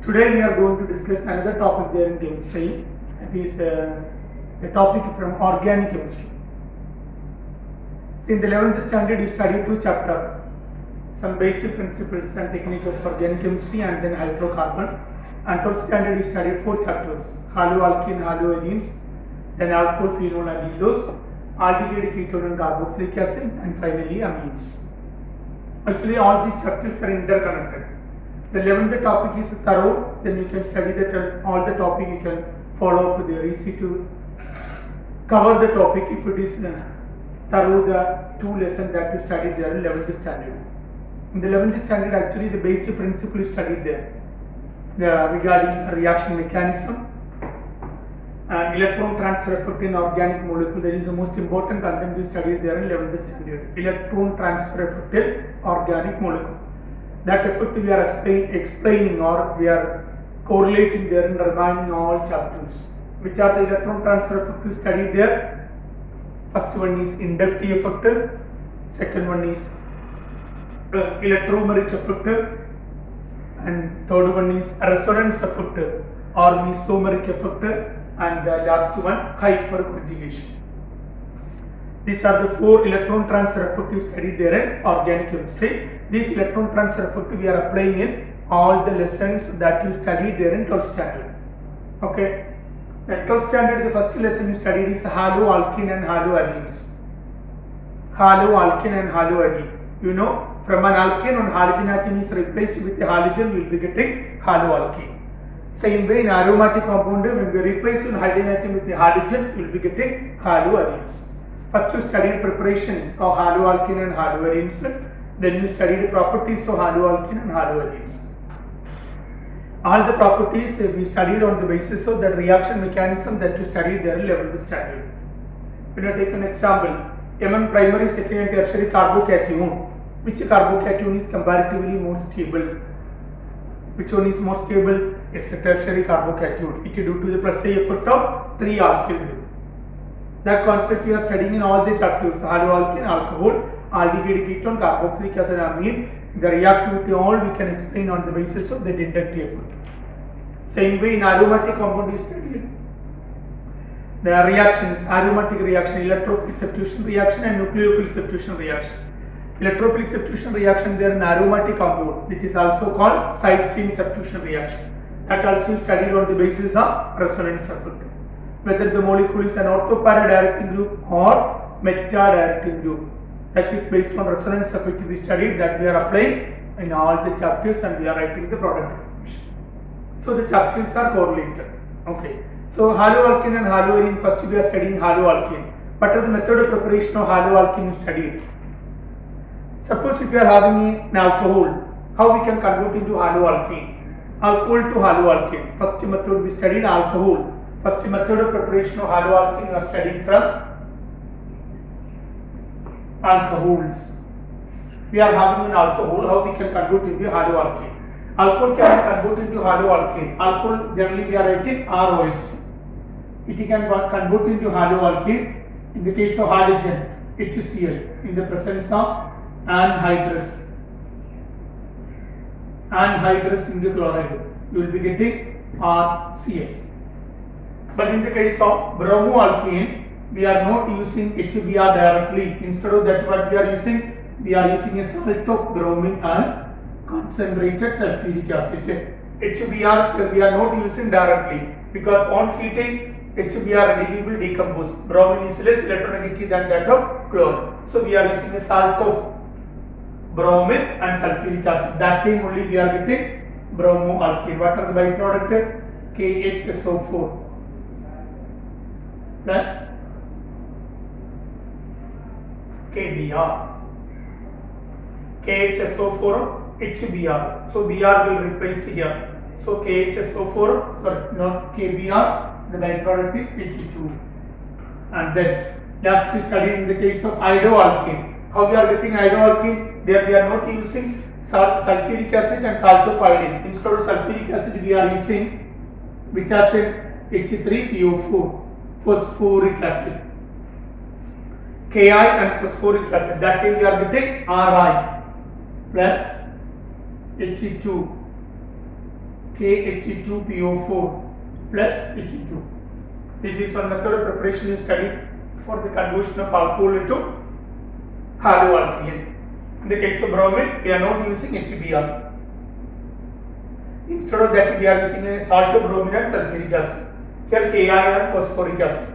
Today we are going to discuss another topic there in chemistry. It is a topic from organic chemistry. So in the 11th standard you studied two chapters, some basic principles and technique of organic chemistry and then hydrocarbon. And 12th standard you studied four chapters, haloalkane, haloarenes, then alcohol, phenol and ethers, aldehyde, ketone and carboxylic acid, and finally amines. Actually all these chapters are interconnected. The 11th topic is thorough, then you can study that all the topic you can follow up there, easy to cover the topic if it is thorough the two lessons that you studied there in 11th standard. In the 11th standard actually the basic principle is studied there regarding reaction mechanism and electron transfer effect in organic molecule. That is the most important content you studied there in 11th standard, electron transfer effect in organic molecule. That effect we are explaining or we are correlating there in the remaining all chapters. Which are the electron transfer effect you studied there? First one is inductive effect, second one is electromeric effect, and third one is resonance effect or mesomeric effect, and the last one hyperconjugation. These are the four electron transfer effects you studied there in organic chemistry. These electron transfer effect we are applying in all the lessons that you studied there in 12th standard. Okay. In 12th standard, the first lesson you studied is haloalkane and haloarenes. Haloalkane and haloarene. You know, from an alkane on halogen atom is replaced with a halogen, we will be getting haloalkane. Same way in aromatic compound, when we replace one hydrogen atom with a halogen, we will be getting haloarenes. First you studied preparations of haloalkane and haloarenes. Then you studied properties of haloalkane and haloarenes. All the properties we studied on the basis of the reaction mechanism that you studied there in 11th standard. When you take an example, among primary, secondary and tertiary carbocation, which carbocation is comparatively more stable? Which one is more stable? Yes, a tertiary carbocation. It is due to the plus A effect of 3 alkyl group. That concept we are studying in all the chapters, haloalkane, alcohol, aldehyde, ketone, carboxylic acid, amine. The reactivity all we can explain on the basis of the inductive effect. Same way in aromatic compound is studied the reactions, aromatic reaction, electrophilic substitution reaction and nucleophilic substitution reaction. Electrophilic substitution reaction there in aromatic compound, it is also called side chain substitution reaction. That also studied on the basis of resonance effect. Whether the molecule is an orthopara directing group or meta directing group. That is based on resonance effect we studied that we are applying in all the chapters and we are writing the product information. So the chapters are correlated. Okay. So haloalkane and haloarene, first we are studying haloalkane. What are the method of preparation of haloalkane you studied? Suppose if you are having an alcohol, how we can convert into haloalkane? Alcohol to haloalkane. First method we studied alcohol. First method of preparation of haloalkane you are studying from alcohols. We are having an alcohol, how we can convert into haloalkane. Alcohol can be converted into haloalkane. Alcohol generally we are writing ROH. It can convert into haloalkane in the case of halogen, HCl, in the presence of anhydrous. Anhydrous zinc chloride. You will be getting RCl. But in the case of bromoalkane, we are not using HBr directly. Instead of that, what we are using a salt of bromine and concentrated sulfuric acid. HBr here we are not using directly because on heating HBr readily will decompose. Bromine is less electronegative than that of chlorine. So we are using a salt of bromine and sulfuric acid. That time only we are getting bromoalkane. What are the byproduct? KHSO4 plus KBr. KHSO4 HBr. So Br will replace here. So KHSO4, sorry, not KBr, the byproduct is He2. And then last we studied in the case of iodoalkane. How we are getting iodoalkane? There we are not using sulfuric acid and salt of iodine. Instead of sulfuric acid we are using which acid? H3PO4, phosphoric acid. Ki and phosphoric acid. That is we are getting Ri plus He2 KH2PO4 plus H2. This is one method of preparation you studied for the conversion of alcohol into haloalkane. In the case of bromine, we are not using HBr. Instead of that, we are using a salt of bromine and sulfuric acid. Here KI and phosphoric acid.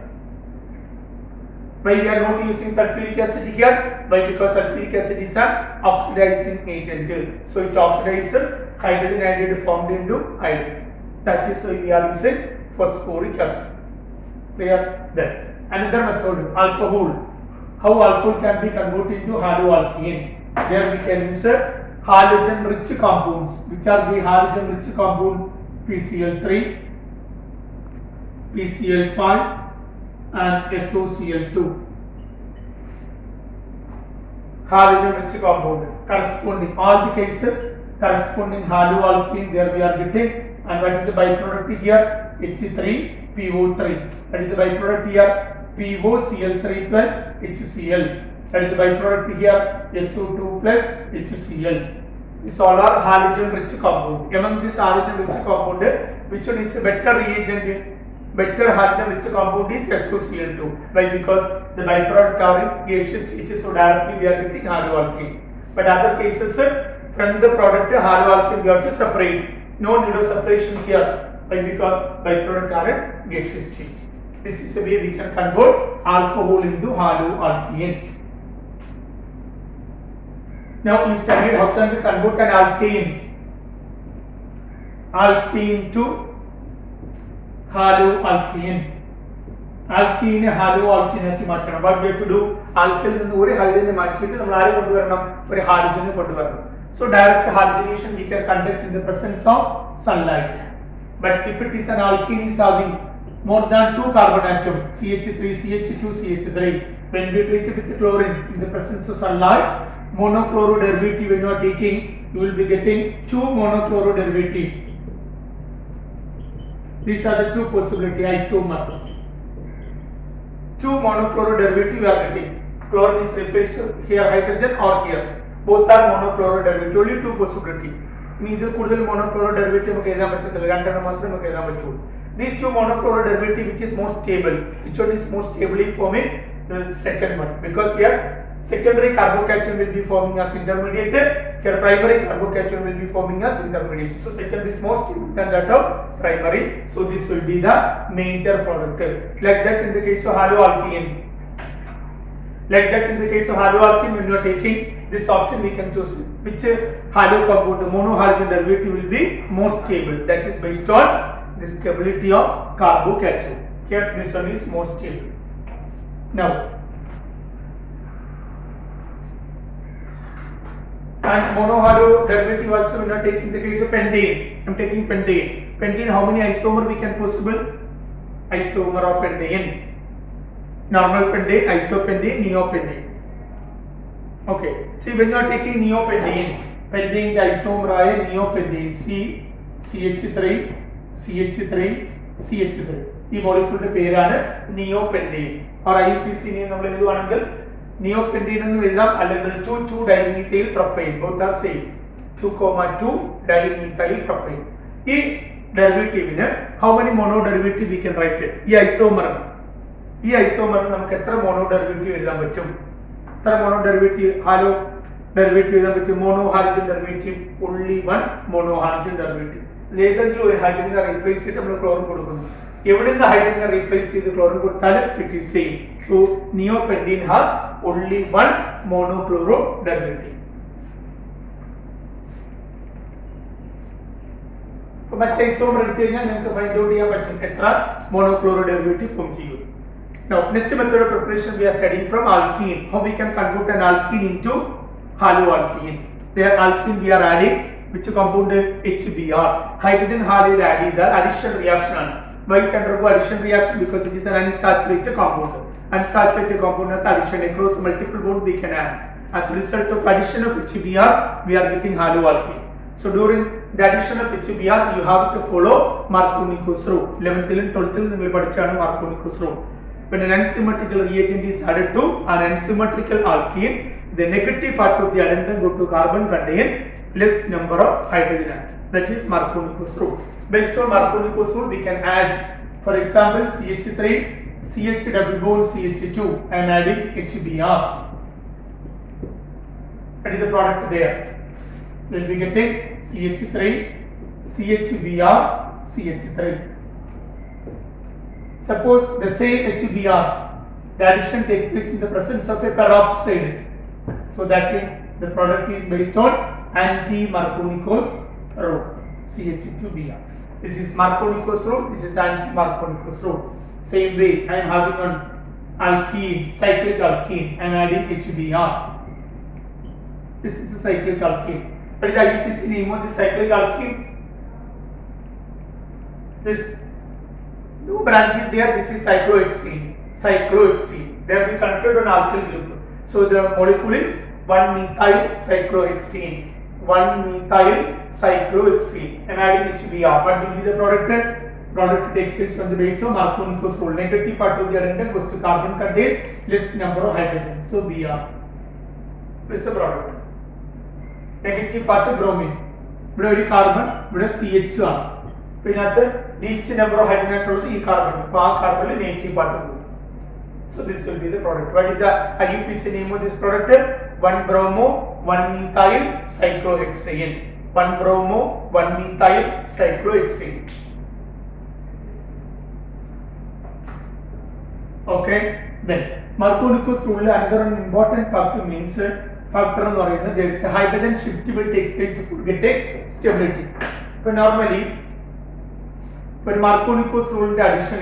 Why we are not using sulfuric acid here? Why? Because sulfuric acid is an oxidizing agent. So it oxidizes hydrogen iodide formed into iodine. That is why we are using phosphoric acid. Clear? Then another method, alcohol. How alcohol can be converted into haloalkane? There we can use halogen rich compounds. Which are the halogen rich compound? PCl3, PCl5 and SOCl2. Halogen rich compound corresponding all the cases corresponding haloalkane. There we are getting, and what is the byproduct here? H3PO3. That is the byproduct here. POCl3 plus HCl. That is the byproduct here. SO2 plus HCl. These all are halogen rich compound. Among this halogen rich compound, which one is the better reagent? Better halogen rich compound is SOCl2. Why? Because the byproduct are in gaseous state, so directly we are getting haloalkane. But other cases, from the product haloalkane we have to separate. No need of separation here. Why? Because byproduct are in gaseous state. This is the way we can convert alcohol into haloalkane. Now you studied how can we convert an alkane to haloalkane. Alkene haloalkane ആക്കി മാറ്റണം. What we have to do? Alkyl നിന്ന് ഒരു ഹൈഡ്രജനെ മാറ്റിയിട്ട് നമ്മൾ ആരെ കൊണ്ടുവരണം? ഒരു ഹാലോജനെ കൊണ്ടുവരണം. So direct halogenation we can conduct in the presence of sunlight. But if it is an alkene is having more than 2 carbon atoms, CH3, CH2, CH3, when we treat it with chlorine in the presence of sunlight, monochloro derivative when you are taking, you will be getting 2 monochloro derivative. These are the 2 possibility isomer. 2 monochloro derivative we are getting. Chlorine is replaced here hydrogen or here. Both are monochloro derivative. Only 2 possibility. ഇനി ഇതിൽ കൂടുതൽ monochloro derivative നമുക്ക് എഴുതാൻ പറ്റത്തില്ല. രണ്ടെണ്ണം മാത്രമേ നമുക്ക് എഴുതാൻ പറ്റുള്ളൂ. These 2 monochloro derivative which is more stable. Which one is more stably forming? The second one. Because here secondary carbocation will be forming as intermediate. Here primary carbocation will be forming as intermediate. So secondary is more stable than that of primary. So this will be the major product. Like that in the case of haloalkane. Like that in the case of haloalkane, when you are taking this option, we can choose which halo compound, monohalogen derivative will be more stable. That is based on the stability of carbocation. Here this one is more stable. Now, and monohalo derivative also when you are taking the case of pentane. I am taking pentane. Pentane, how many isomer we can possible? Isomer of pentane. Normal pentane, isopentane, neopentane. Okay. See, when you are taking neopentane, pentane the isomer is neopentane. CH3, CH3, CH3. ഈ മോളിക്യൂളിന്റെ പേരാണ് നിയോപെന്റേൻ. or IUPAC നമ്മൾ എഴുതുവാണെങ്കിൽ നിയോപെന്റേൻ എന്ന് എഴുതാം, അല്ലെങ്കിൽ 2,2-dimethyl propane. both are same. 2,2-dimethyl propane. ഈ ഡെറിവേറ്റീവിന് how many mono derivative we can write it? ഈ ഐസോമറിന് നമുക്ക് എത്ര മോണോ ഡെറിവേറ്റീവ് എഴുതാൻ പറ്റും? എത്ര മോണോ ഡെറിവേറ്റീവ് ഹാലോ ഡെറിവേറ്റീവ് എഴുതാൻ പറ്റും? Mono halogen derivative only one mono halogen derivative. ഏതെങ്കിലും ഒരു ഹൈഡ്രജനെ റീപ്ലേസ് ചെയ്തിട്ട് നമ്മൾ ക്ലോറിൻ കൊടുക്കുന്നു. എവിടെ നിന്ന് ഹൈഡ്രജനെ റീപ്ലേസ് ചെയ്ത് ക്ലോറിൻ കൊടുത്താലും it is same. So neopentane has only one monochloro derivative. അപ്പോൾ മറ്റേ ഐസോമർ എടുത്തു കഴിഞ്ഞാൽ നിങ്ങൾക്ക് ഫൈൻഡ് ഔട്ട് ചെയ്യാൻ പറ്റും എത്ര മോണോക്ലോറോ ഡെറിവേറ്റീവ് ഫോം ചെയ്യും. Now, next method of preparation we are studying from alkene. How we can convert an alkene into haloalkene. There alkene we are adding which compound? HBr. Hydrogen halide add the addition reaction. Why it undergo addition reaction? Because it is an unsaturated compound. Unsaturated compound at addition across multiple bond we can add. As a result of addition of HBr, we are getting haloalkene. So during the addition of HBr, you have to follow Markovnikov's rule. 11th and 12th നിങ്ങൾ പഠിച്ചാണ് Markovnikov's rule. When an unsymmetrical reagent is added to an unsymmetrical alkene, the negative part of the addendum go to carbon contain less number of hydrogen atoms. That is Markovnikov's rule. Based on Markovnikov's rule, we can add, for example, CH3, CH double bond CH2. I am adding HBr. That is the product there. We will be getting CH3, CHBr, CH3. Suppose the same HBr, the addition takes place in the presence of a peroxide. So that the product is based on anti-Markovnikov's rule, CH2Br. This is Markovnikov's rule, this is anti-Markovnikov's rule. Same way, I am having an alkene, cyclic alkene, I am adding HBr. This is a cyclic alkene. What is the IUPAC name of this cyclic alkene? This no branch is there, this is cyclohexene. Cyclohexene. They have been connected on alkyl group. So the molecule is 1-methyl cyclohexene. 1-methyl cyclohexene. I am adding HBr. What will be the product? Product takes place on the base of Markovnikov's rule. Negative part of the addendum goes to carbon contain less number of hydrogen. So Br. This is the product. Negative part of bromine. Here is carbon, here is CH ആണ്. പിന്നെ അത് least number of hydrogen ആയിട്ടുള്ളത് ഈ carbon. അപ്പോൾ ആ കാർബണിൽ negative part പോകും. So this will be the product. What is the IUPAC name of this product? 1-bromo 1-methyl cyclohexane. 1-bromo 1-methyl cyclohexane. Okay. Then Markovnikov's rule, another important factor means there is a hydrogen shift will take place to get a stability. But normally, when Markovnikov's rule addition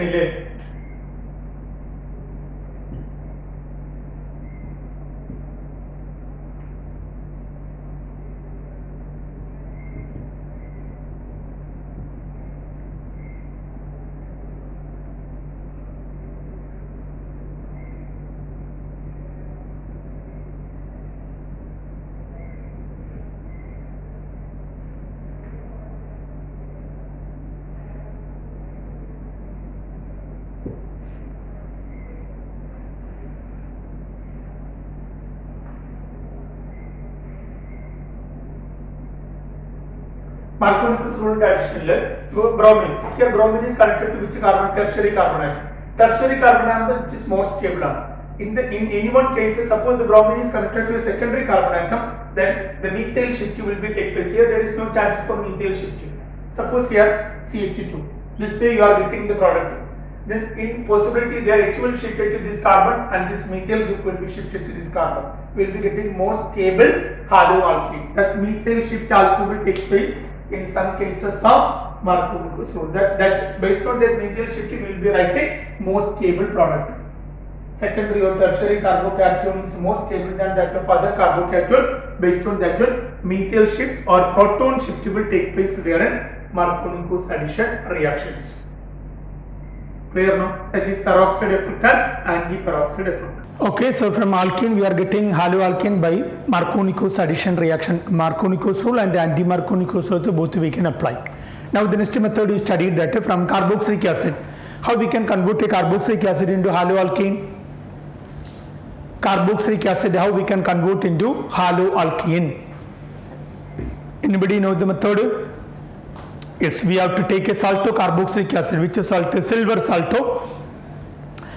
Markovnikov's rule addition bromine. Here bromine is connected to which carbon? Tertiary carbon atom. Tertiary carbon atom which is more stable. In any one case, suppose the bromine is connected to a secondary carbon atom, then the methyl shift will be take place. Here there is no chance for methyl shifting. Suppose here CH2. This way you are getting the product. Then in possibility there H will shift to this carbon and this methyl group will be shifted to this carbon. We will be getting more stable haloalkene. That methyl shift also will take place in some cases of Markovnikov's rule. That based on that methyl shifting we will be writing more stable product. Secondary or tertiary carbocation is more stable than that of other carbocation. Based on that methyl shift or proton shift will take place there in Markovnikov's addition reactions. Clear now? That is peroxide effect and anti-peroxide effect. Okay, so from alkene we are getting haloalkene by Markovnikov's addition reaction, Markovnikov's rule and anti-Markovnikov's rule, both we can apply. Now the next method is studied that from carboxylic acid, how we can convert a carboxylic acid into haloalkene. Carboxylic acid, how we can convert into haloalkene. Anybody know the method? Yes, we have to take a salto carboxylic acid, which is salt, silver salto.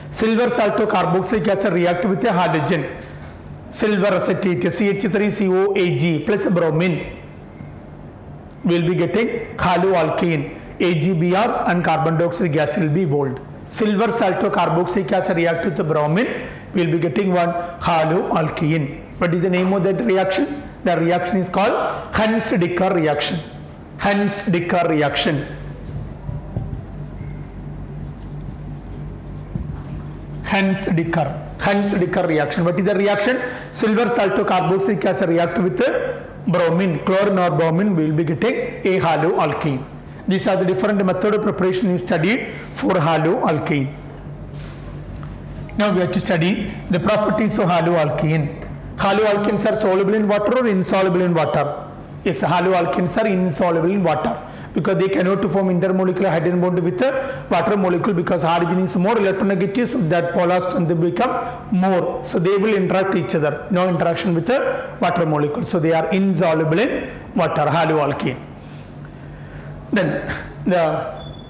Silver salto carboxylic acid react with a halogen, silver acetate CH3COAg plus bromine. We will be getting haloalkene. AgBr and carbon dioxide gas will be evolved. Silver salto carboxylic acid react with the bromine. We will be getting one haloalkene. What is the name of that reaction? The reaction is called Hense-Dicker reaction. Hense-Dicker reaction. Hense-Dicker reaction. What is the reaction? Silver salto carboxylic acid react with bromine, chlorine or bromine, we will be getting a haloalkene. These are the different method of preparation you studied for haloalkene. Now we have to study the properties of haloalkene. Haloalkenes are soluble in water or insoluble in water? Yes, haloalkenes are insoluble in water because they cannot form intermolecular hydrogen bond with the water molecule because hydrogen is more electronegative, so that polar strength will become more. So they will interact each other. No interaction with the water molecule. So they are insoluble in water, haloalkene. Then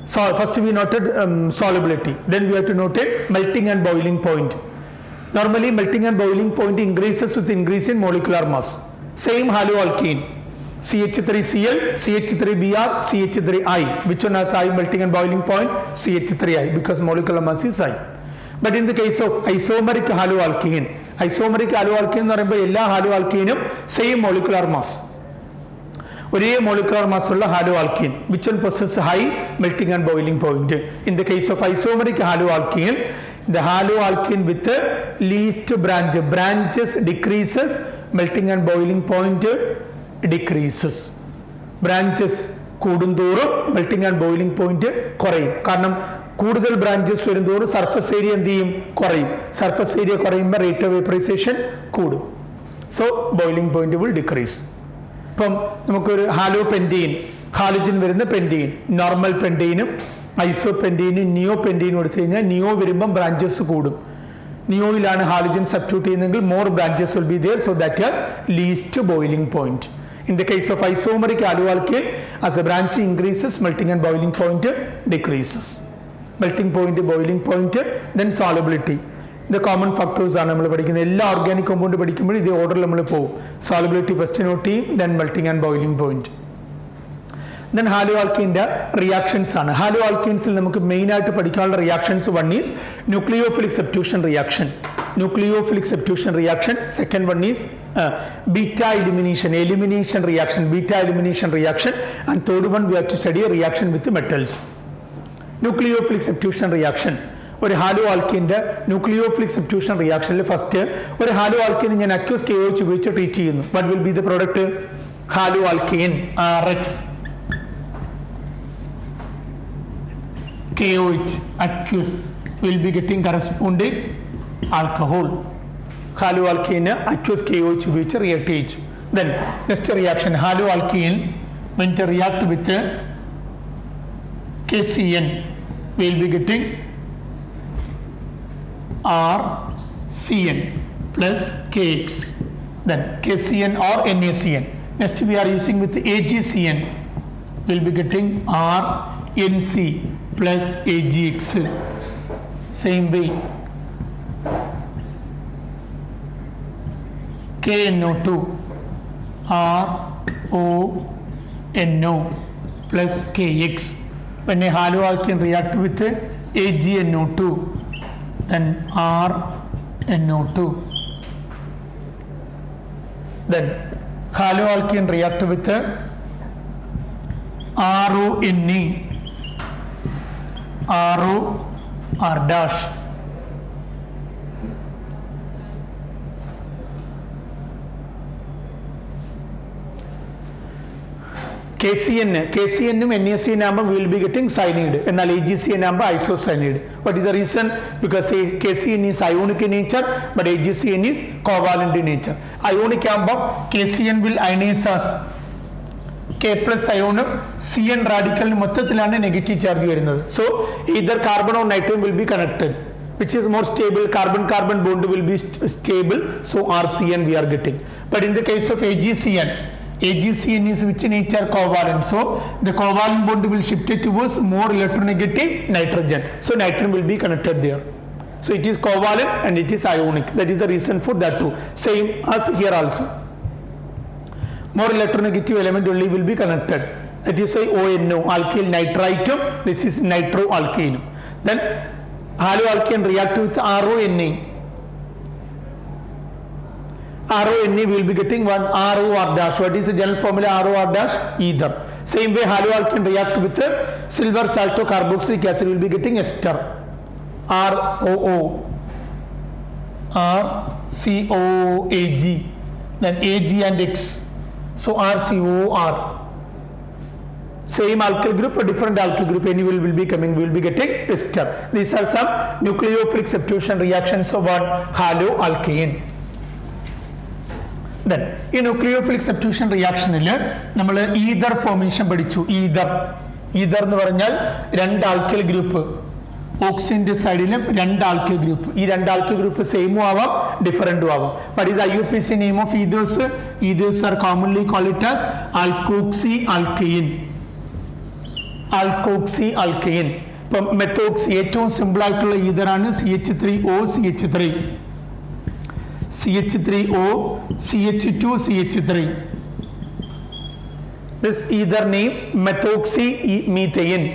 first we noted solubility. Then we have to note melting and boiling point. Normally melting and boiling point increases with increase in molecular mass. Same haloalkene, CH3Cl, CH3Br, CH3I. Which one has high melting and boiling point? CH3I, because molecular mass is high. But in the case of isomeric haloalkene എന്ന് പറയുമ്പോൾ എല്ലാ haloalkene same molecular mass. ഒരേ molecular mass ഉള്ള haloalkene, which one possess high melting and boiling point. In the case of isomeric haloalkene, the haloalkene with the least branches decreases, melting and boiling point decreases. Branches കൂടുന്തോറും melting and boiling point കുറയും. കാരണം കൂടുതൽ branches വരുന്തോറും surface area എന്ത് ചെയ്യും? കുറയും. Surface area കുറയുമ്പോൾ rate of vaporisation കൂടും. So boiling point will decrease. ഇപ്പം നമുക്കൊരു ഹാലോപെൻറ്റീൻ, ഹാലോജൻ വരുന്ന പെൻറ്റീൻ, നോർമൽ പെൻറ്റീനും ഐസോപെൻറ്റീനും നിയോ പെൻറ്റീനും എടുത്തു കഴിഞ്ഞാൽ നിയോ വരുമ്പം ബ്രാഞ്ചസ് കൂടും. നിയോയിലാണ് ഹാലോജൻ സബ്സ്റ്റിറ്റ്യൂട്ട് ചെയ്യുന്നതെങ്കിൽ more branches will be there, so that has least boiling point. In the case of isomeric haloalkane, as the branching increases, melting and boiling point decreases. Melting point, boiling point, then solubility. The common factors ആണ് നമ്മൾ പഠിക്കുന്നത്. എല്ലാ organic compound പഠിക്കുമ്പോൾ ഇതേ ഓർഡറിൽ നമ്മൾ പോകും. Solubility first not ചെയ്യും, then melting and boiling point. Then haloalkane reactions ആണ്. Haloalkanes നമുക്ക് മെയിൻ ആയിട്ട് പഠിക്കാനുള്ള reactions, one is nucleophilic substitution reaction. Nucleophilic substitution reaction. Second one is beta elimination reaction, beta elimination reaction. And third one we have to study a reaction with the metals. Nucleophilic substitution reaction. ഒരു ഹാലോആൽക്കീൻ്റെ nucleophilic substitution റിയാക്ഷനിൽ first ഒരു haloalkane ഞാൻ aqueous KOH ഉപയോഗിച്ച് treat ചെയ്യുന്നു. What will be the product? Haloalkane RX KOH accuse will be getting corresponding alcohol. Haloalkene accuse KOH which react each. Then next reaction, haloalkene when to react with KCN we will be getting RCN plus KX. Then KCN or NaCN. Next we are using with AgCN, we will be getting RNC plus AgX. Same way KNO2 RONO plus KX. When a haloalkane react with AgNO2, then RNO2. Then haloalkane react with RONE, R dash. KCN ഉം NaCN ആകുമ്പോൾ we will be getting cyanide. എന്നാൽ AgCN ആകുമ്പോൾ isocyanide. What is the reason? Because KCN is ionic in nature, but AgCN is covalent in nature. Ionic ആകുമ്പോൾ KCN will ionize as K plus ion CN radical മൊത്തത്തിലാണ് negative charge വരുന്നത്. So either carbon or nitrogen will be connected, which is more stable. Carbon bond will be stable, so RCN we are getting. But in the case of AgCN is which nature? Covalent. So the covalent bond will shift it towards more electronegative nitrogen, so nitrogen will be connected there. So it is covalent and it is ionic. That is the reason for that too. Same as here also, more electronegative element only will be connected. That is why ONO, alkyl nitrite. This is nitroalkane. Then haloalkane react with RONA. RONA will be getting one ROR dash. What is the general formula? ROR dash ether. Same way haloalkane react with silver salto carboxylic acid will be getting ester. ROO, RCOAG, then AG and X. So RCOR. Same alkyl group or different alkyl group, any will be coming, we will be getting ester. These are some nucleophilic substitution reactions of one haloalkane. Then in nucleophilic substitution reactionil നമ്മൾ ether formation പഠിച്ചു. Ether എന്ന് പറഞ്ഞാൽ രണ്ട് alkyl group, ഓക്സിജന്റെ സൈഡിലും രണ്ട് alkyl group. ഈ രണ്ട് ആൽക്കിൽ ഗ്രൂപ്പ് സെയിമും ആവാം ഡിഫറൻറ്റും ആവാം. ബട്ട് ഇത് IUPAC name of ethers are commonly called it as alkoxy alkane. Alkoxy alkane. ഇപ്പം മെത്തോക്സി ഏറ്റവും സിമ്പിൾ ആയിട്ടുള്ള ഈതറാണ് CH3O CH3, CH3O CH2 CH3. This either name methoxy methane.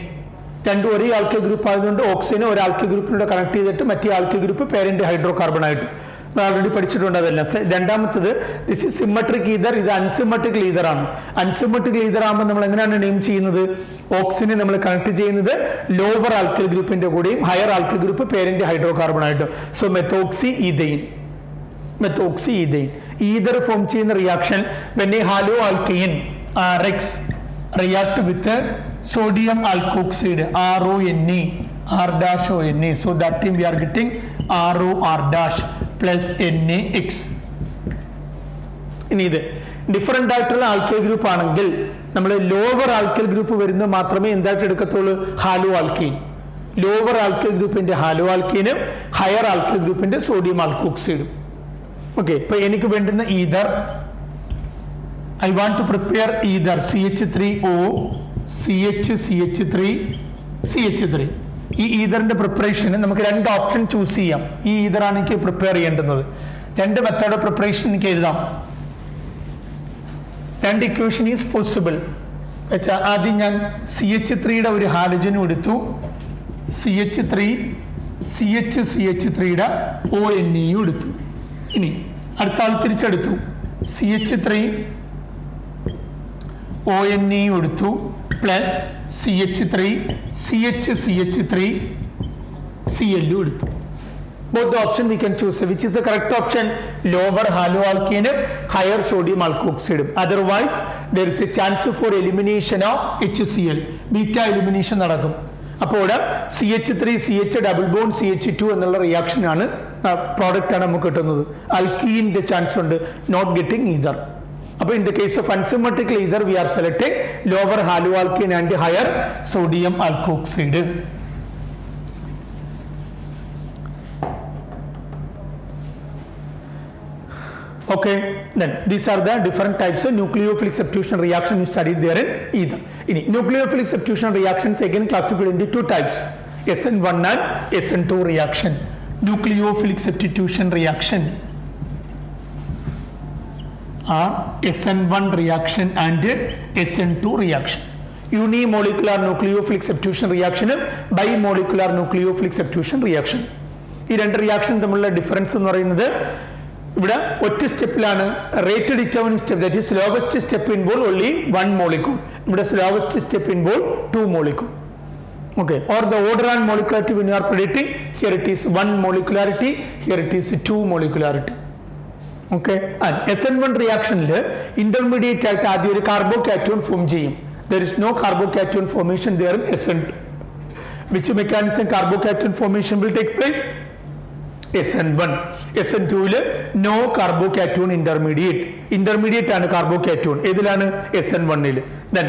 രണ്ടും ഒരേ ആൽക്കൈൽ ഗ്രൂപ്പ് ആയതുകൊണ്ട് ഓക്സിജനെ ഒരു ആൽക്കൈൽ ഗ്രൂപ്പിലൂടെ കണക്ട് ചെയ്തിട്ട് മറ്റേ alkyl group parent hydrocarbon ആയിട്ട് ഓൾറെഡി പഠിച്ചിട്ടുണ്ട് അതെല്ലാം. രണ്ടാമത്തത് ദിസ് ഇസ് സിമ്മട്രിക് ഈതർ, ഇത് അൺസിമ്മട്രിക്കൽ ഈതർ ആണ്. അൺസിമ്മട്രിക്കൽ ഈതർ ആകുമ്പോൾ നമ്മൾ എങ്ങനെയാണ് നെയിം ചെയ്യുന്നത്? ഓക്സിജനെ നമ്മൾ കണക്ട് ചെയ്യുന്നത് ലോവർ ആൽക്കൈൽ ഗ്രൂപ്പിന്റെ കൂടെയും higher alkyl group parent hydrocarbon ആയിട്ട്. So methoxy ethane, methoxy ethane. Ether form ചെയ്യുന്ന reaction when a halo alkane RX react with sodium alkoxide RONA R-ONA. So that time we are getting ROR- plus NaX. ഇനി ഇത് different ആയിട്ടുള്ള alkyl group ആണെങ്കിൽ നമ്മൾ lower alkyl group വരുന്നത് മാത്രമേ എന്തായിട്ട് എടുക്കത്തുള്ളൂ? Haloalkane. ലോവർ ആൽക്കൈൽ ഗ്രൂപ്പിന്റെ ഹാലോ ആൽക്കീനും ഹയർ ആൽക്കൈൽ ഗ്രൂപ്പിന്റെ സോഡിയം ആൽക്കോക്സൈഡും. ഓക്കെ, ഇപ്പൊ എനിക്ക് വേണ്ടുന്ന ether I want to prepare either CH3O CH3 CH3. ഈ ഈതറിന്റെ പ്രിപ്പറേഷന് നമുക്ക് രണ്ട് ഓപ്ഷൻ ചൂസ് ചെയ്യാം. ഈ ഈതറാണ് എനിക്ക് പ്രിപ്പയർ ചെയ്യേണ്ടുന്നത്. രണ്ട് മെത്തേഡ് ഓഫ് പ്രിപ്പറേഷൻ എനിക്ക് എഴുതാം. രണ്ട് ഇക്വേഷൻ ഈസ് പോസിബിൾ. ആദ്യം ഞാൻ CH3യുടെ ഒരു ഹാലജനും എടുത്തു, CH3യുടെ ONAയും എടുത്തു. ഇനി അടുത്ത ആൾ തിരിച്ചെടുത്തു, CH3 ONAയും എടുത്തു പ്ലസ് CH3 CHCH3 എടുത്തു. Both the option we can choose. Which is the correct option? Lower haloalkane, higher sodium alkoxide. Otherwise, there is a chance for elimination of HCl. Beta elimination നടക്കും. അപ്പോൾ CH3 CH double bond CH2 എന്നുള്ള reaction ആണ്, product ആണ് നമുക്ക് കിട്ടുന്നത്. അൽക്കീന്റെ chance ഉണ്ട്, not getting ether. അപ്പോൾ in the case of unsymmetrical ether we are selecting lower haloalkane and higher sodium alkoxide. Okay, then these are the different types of nucleophilic substitution reaction you studied there in ether. In nucleophilic substitution reactions again classified into two types, SN1 and SN2 reaction. Nucleophilic substitution reaction are SN1 reaction and SN2 reaction. Unimolecular nucleophilic substitution reaction, bimolecular nucleophilic substitution reaction. ഈ രണ്ട് reaction തമ്മിലുള്ള difference എന്ന് പറയുന്നത് ഇവിടെ ഒറ്റ സ്റ്റെപ്പിലാണ്. Rate determining step, that is slowest step involve only 1 molecule. ഇവിടെ slowest step involve 2 molecule. Okay, or the order and molecularity when you are predicting, here it is 1 molecularity, here it is 2 molecularity. Okay, and SN1 റിയാക്ഷനിൽ intermediate ആയിട്ട് ആദ്യം ഒരു carbocation form ചെയ്യും. There is no carbocation formation there in SN2. Which mechanism carbocation formation will take place? SN1. SN2 no carbocation intermediate ആണ് carbocation. ഏതിലാണ്? SN1. Then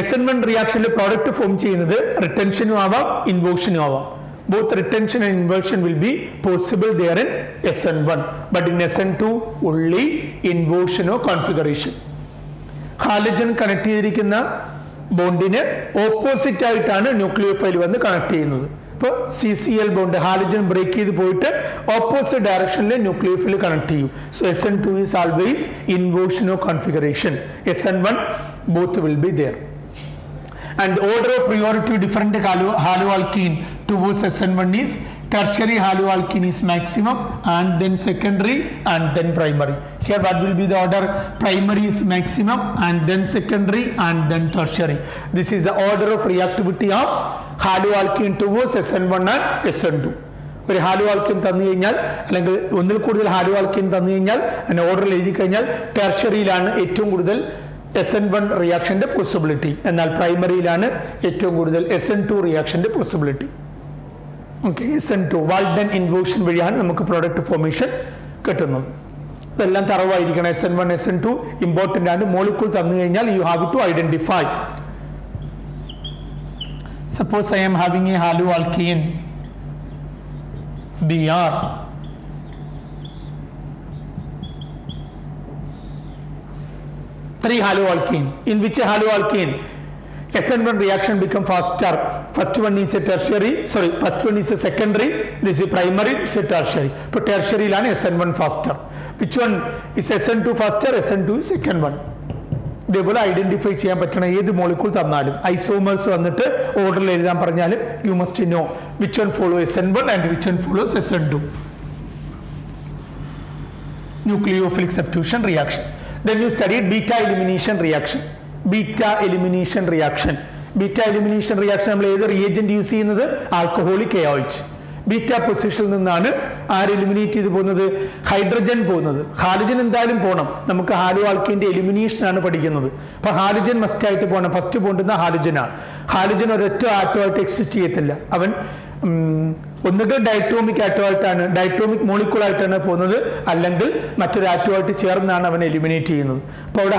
SN1 റിയാക്ഷനിൽ product form ചെയ്യുന്നത് റിട്ടൻഷനും ആവാം ഇൻവേർഷനും ആവാം. Both retention and inversion will be possible there in SN1, but in SN2 only inversion or configuration. Halogen connect ചെയ്തിരിക്കുന്ന ബോണ്ടിന് opposite ആയിട്ടാണ് nucleophile വന്ന് connect ചെയ്യുന്നത്. ഇപ്പോൾ CCl ബോണ്ട് ഹാലജൻ ബ്രേക്ക് ചെയ്ത് പോയിട്ട് ഓപ്പോസിറ്റ് ഡയറക്ഷനിൽ ന്യൂക്ലിയോഫൈൽ കണക്ട് ചെയ്യും. So SN2 is always inversion or configuration. SN1 both will be there. And the order of priority different haloalkene towards SN1 is tertiary haloalkene is maximum, and then secondary, and then primary. Here what will be the order? Primary is maximum, and then secondary, and then tertiary. This is the order of reactivity of haloalkene towards SN1 and SN2. ഒരു hello alkene തന്നു കഴിഞ്ഞാൽ അല്ലെങ്കിൽ ഒന്നിൽ കൂടുതൽ hello alkene തന്നു കഴിഞ്ഞാൽ അതിന്റെ ഓർഡറിൽ എഴുതി കഴിഞ്ഞാൽ ടെർഷ്യറിയിലാണ് ഏറ്റവും കൂടുതൽ SN1 റിയാക്ഷന്റെ പോസിബിലിറ്റി, എന്നാൽ പ്രൈമറിയിലാണ് ഏറ്റവും കൂടുതൽ SN2 റിയാക്ഷന്റെ possibility. Okay, SN2 Walden inversion വഴിയാണ് നമുക്ക് പ്രോഡക്റ്റ് ഫോർമേഷൻ കിട്ടുന്നത്. ഇതെല്ലാം തറവായിരിക്കണം. SN1 SN2 ഇമ്പോർട്ടൻ്റ് ആണ്. മോളിക്യൂൾ തന്നു കഴിഞ്ഞാൽ you have to identify. Suppose I am having a halo alkene Br. Three haloalkene. In which haloalkene? SN1 reaction become faster. First one is a secondary, this is primary, this is tertiary. But tertiary is SN1 faster. Which one is SN2 faster? SN2 is second one. ഇതേപോലെ identify ചെയ്യാൻ പറ്റണ ഏത് molecule തന്നാലും isomers വന്നിട്ട് ഓർഡറിൽ എഴുതാൻ പറഞ്ഞാലും you must know which one follow SN1 and which one follows SN2. Nucleophilic substitution reaction. Then you studied beta elimination reaction. Beta elimination reaction നമ്മൾ ഏത് റിയേജന്റ് യൂസ് ചെയ്യുന്നത്? Alcoholic AOH. ബീറ്റ പൊസിഷനിൽ നിന്നാണ് ആര് എലിമിനേറ്റ് ചെയ്ത് പോകുന്നത്? ഹൈഡ്രജൻ പോകുന്നത്. Halogen എന്തായാലും പോകണം. നമുക്ക് ഹാലോ ആൽക്കീന്റെ എലിമിനേഷൻ ആണ് പഠിക്കുന്നത്. അപ്പൊ ഹാലോജൻ മസ്റ്റ് ആയിട്ട് പോകണം. ഫസ്റ്റ് പോകേണ്ടുന്ന ഹാലോജനാണ്. ഹാലോജൻ ഒരൊറ്റ ആറ്റമായിട്ട് എക്സിസ്റ്റ് ചെയ്യത്തില്ല. അവൻ ഒന്നുകിൽ ഡയറ്റോമിക് ആറ്റമായിട്ടാണ്, ഡയറ്റോമിക് മോളിക്കൂൾ ആയിട്ടാണ് പോകുന്നത്, അല്ലെങ്കിൽ മറ്റൊരു ആറ്റമായിട്ട് ചേർന്നാണ് അവൻ എലിമിനേറ്റ് ചെയ്യുന്നത്. അപ്പോൾ അവിടെ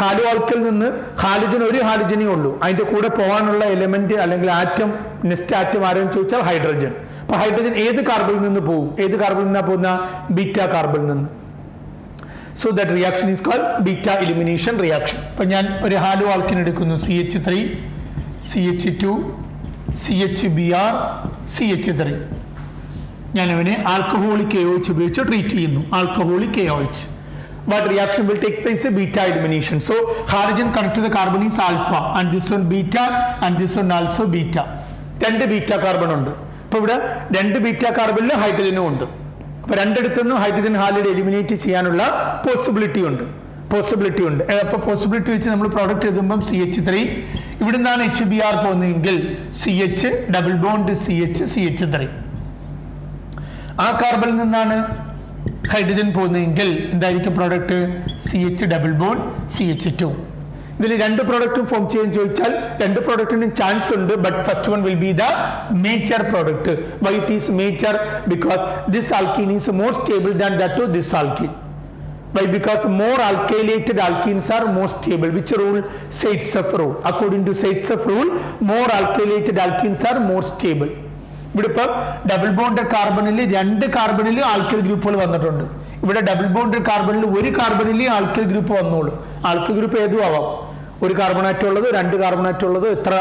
ഹാലോ ആൽക്കിൽ നിന്ന് ഹാലോജൻ ഒരു ഹാലോജനേ ഉള്ളൂ. അതിന്റെ കൂടെ പോകാനുള്ള എലിമെന്റ് അല്ലെങ്കിൽ ആറ്റം, നെക്സ്റ്റ് ആറ്റം ആരെന്ന് ചോദിച്ചാൽ ഹൈഡ്രജൻ. അപ്പൊ ഹൈഡ്രജൻ ഏത് കാർബണിൽ നിന്ന് പോകും? ഏത് കാർബണിൽ നിന്നാണ് പോകുന്ന? ബീറ്റ കാർബണിൽ നിന്ന്. So that reaction is called beta elimination reaction. അപ്പൊ ഞാൻ ഒരു ഹാലോ ആൽക്കിൻ എടുക്കുന്നു, CH3 CH2 CHBr CH3. ഞാൻ അവനെ ആൽക്കഹോളിക് AOH ഉപയോഗിച്ച് ട്രീറ്റ് ചെയ്യുന്നു. Alcoholic AOH. What reaction will take place? Beta elimination. So halogen connect to the carbon is alpha and this one beta and this one also beta. രണ്ട് beta carbon ഉണ്ട്. അപ്പോൾ ഇവിടെ രണ്ട് beta കാർബണിൽ ഹൈഡ്രജനും ഉണ്ട്. അപ്പോൾ രണ്ടിടത്തുനിന്നും ഹൈഡ്രജൻ ഹാലൈഡ് എലിമിനേറ്റ് ചെയ്യാനുള്ള possibility ഉണ്ട്. അപ്പോൾ പോസിബിലിറ്റി വെച്ച് നമ്മൾ പ്രോഡക്റ്റ് എഴുതുമ്പം CH3 ഇവിടെ നിന്നാണ് HBr പോകുന്നതെങ്കിൽ CH ഡബിൾ ബോണ്ട് CH3. ആ കാർബണിൽ നിന്നാണ് ഹൈഡ്രജൻ പോകുന്നതെങ്കിൽ എന്തായിരിക്കും product? CH double bond CH2. ഇതിൽ രണ്ട് പ്രോഡക്റ്റും ഫോം ചെയ്യാൻ ചോദിച്ചാൽ രണ്ട് പ്രോഡക്റ്റിനും ചാൻസ് ഉണ്ട്. But first one will be the major product. Why it is major? Because this alkene is more stable than that of this alkene. Why? Because more alkylated alkenes are more stable. Which rule? Zaitsev rule. According to Zaitsev rule, more alkylated alkenes are more stable. ഇവിടെ ഇപ്പം double bond കാർബണിൽ രണ്ട് കാർബണിൽ alkyl ഗ്രൂപ്പുകൾ വന്നിട്ടുണ്ട്. ഇവിടെ double bond കാർബണിൽ ഒരു കാർബണിൽ alkyl group വന്നോളൂ. Alkyl group ഏതും ആവാം. ഒരു കാർബണാറ്റം ഉള്ളത്, രണ്ട് കാർബണാറ്റം ഉള്ളത്, എത്ര